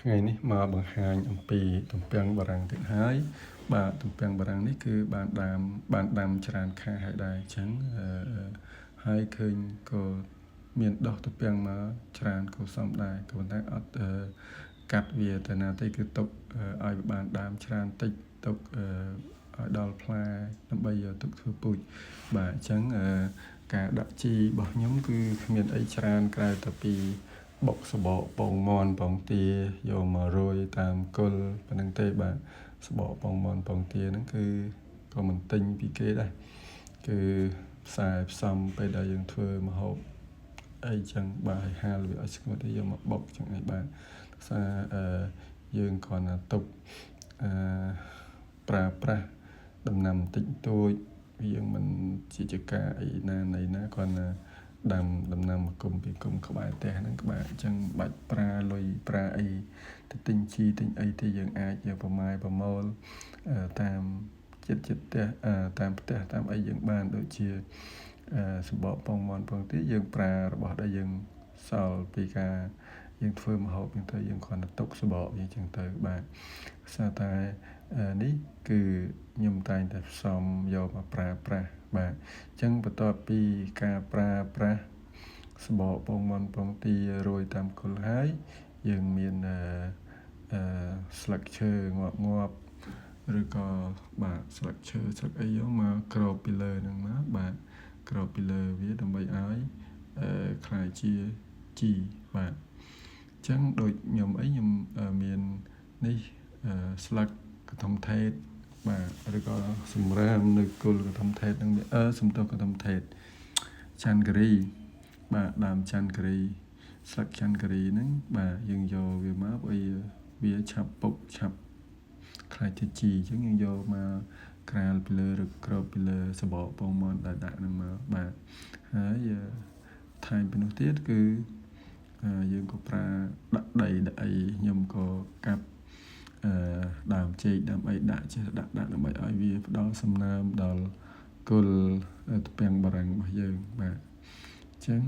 ថ្ងៃនេះមកបង្ហាញអំពីទំពាំងបារាំងទៀតហើយបាទទំពាំងបារាំងនេះគឺបានដាំច្រើនខែហើយដែរអញ្ចឹងហើយឃើញក៏មានដុះទំពាំងមកច្រើនក៏សមដែរក៏ប៉ុន្តែអត់កាត់វាទៅណាទេគឺទុកឲ្យបានដើមច្រើនតិចទុកឲ្យដល់ផ្លែដើម្បីយកទុកធ្វើពូជបាទអញ្ចឹងការដាក់ជីរបស់ខ្ញុំគឺគ្មានអីច្រើនក្រៅតែពីបុកសបកពងមាន់ពងទាយកមករោយតាមគល់ប៉ុណ្្នឹងទេបាទសបកពងមាន់ពងទាហ្នឹងគឺក៏មិនទិញពីគេដែរគឺផ្សំពេលដែលយើងធ្វើម្ហូបអីចឹងបាទហាលវាឲ្យស្ងួតទៅយកមកបុកចឹងឯងបាទសារយើងគ្រាន់តែទុកប្រើប្រាស់ដំណាំតិចតួចយើងមិនជាចការអីណាគ្រាន់តែដាំដំណាំមកគុំពីគុំក្បែរផ្ទះហ្នឹងក្បែរអញ្ចឹងបាច់ប្រើលុយប្រើអីទៅទិញជីទិញអីទេយើងអាចយកប្រម៉ែប្រមូលតាមចិត្តផ្ទះតាមផ្ទះតាមអីយើងបានដូចជាសបកពងមាន់ពងទាយើងប្រើរបស់ដែលយើងសល់ពីការយើងធ្វើម្ហូបហ្នឹងទៅយើងគ្រាន់តែទុកសបកវាអញ្ចឹងទៅបាទសារតែនេះគឺខ្ញុំតែងតែផ្សំយកមកប្រើប្រាស់បាទអញ្ចឹងបន្ទាប់ពីការប្រើប្រាស់សបកពងមាន់ពងទារោយតាមគល់ហើយយើងមានស្លឹកឈើងាប់ឬក៏បាទស្លឹកឈើស្លឹកអីយកមកគ្របពីលើហ្នឹងមកបាទគ្របពីលើវាដើម្បីឲ្យคล้ายជាជីបាទអញ្ចឹងដូចខ្ញុំមាននេះស្លឹកកឋុំថេតបាទឬក៏សម្រាមនៅគល់កឋុំថេតហ្នឹងសំទោសកឋុំថេតច័ន្ទគិរីបាទដើមច័ន្ទគិរីស្លឹកច័ន្ទគិរីហ្នឹងបាទយើងយកវាមកឲ្យវាឆាប់ពុកឆាប់คล้ายជាជីអញ្ចឹងយើងយកមកក្រាលពីលើឬគ្របពីលើសបកពងមាន់ដែលដាក់ហ្នឹងមកបាទហើយថែមពីនោះទៀតគឺយើងក៏ប្រើដាក់ដីដាក់អីខ្ញុំក៏កាប់ដើមចេកដើមអីដាក់ចេះដាក់ដើម្បីឲ្យវាផ្ដល់សំណើមដល់គល់ទំពាំងបារាំងរបស់យើងបាទអញ្ចឹង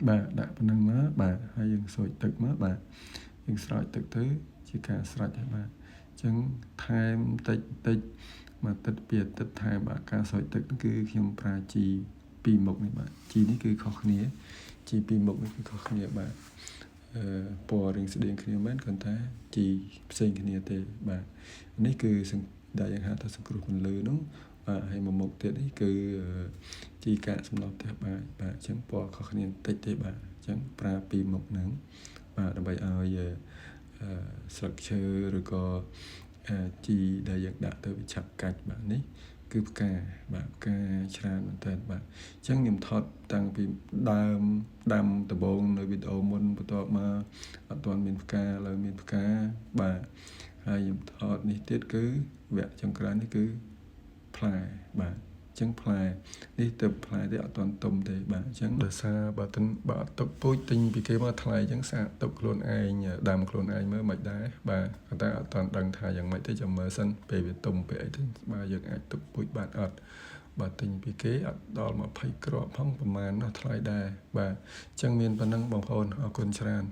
បាទដាក់ប៉ុណ្្នឹងមកបាទហើយយើងស្រោចទឹកមកបាទយើងស្រោចទឹកទៅជាការស្រេចហើយបាទអញ្ចឹងថែមតិចមួយអាទិត្យពីរអាទិត្យថែមបាទការស្រោចទឹកគឺខ្ញុំប្រើជីពីរមុខនេះបាទជីនេះគឺខុសគ្នាជីពីរមុខនេះគឺខុសគ្នាបាទពណ៌រៀងស្តៀងគ្នាមែនគ្រាន់តែជីផ្សេងគ្នាទេបាទនេះគឺដែលយើងហៅថាសង្គ្រោះពន្លឺនោះបាទហើយមួយមុខទៀតនេះគឺជីកាកសំណល់ផ្ទះបាទអញ្ចឹងពណ៌ខុសគ្នាបន្តិចទេបាទអញ្ចឹងប្រើពីរមុខហ្នឹងបាទដើម្បីឲ្យស្លឹកឈើឬក៏ជីដែលយើងដាក់ទៅវាឆាប់កាច់បាទនេះគឺផ្កាបាទផ្កាច្រើនមែនតើបាទអញ្ចឹងខ្ញុំថតតាំងពីដើមដាំដំបូងនៅវីដេអូមុនបន្ទាប់មកអត់ទាន់មានផ្កាឡើងមានផ្កាបាទហើយខ្ញុំថតនេះទៀតគឺវគ្គចុងក្រោយនេះគឺផ្លែបាទអញ្ចឹងផ្លែនេះទៅផ្លែទេអត់ទាន់ទុំទេបាទអញ្ចឹងដោយសារបើទុកពូជទិញពីគេមកថ្លៃអញ្ចឹងសាកទុកខ្លួនឯងដាំខ្លួនឯងមើលមិនដែរបាទតែអត់ទាន់ដឹងថាយ៉ាងម៉េចទេចាំមើលសិនពេលវាទុំពេលអីទៅបាទយើងអាចទុកពូជបានអត់បាទទិញពីគេអត់ដល់20គ្រាប់ផងប្រហែលនោះថ្លៃដែរបាទអញ្ចឹងមានប៉ុណ្ណឹងបងប្អូនអរគុណច្រើន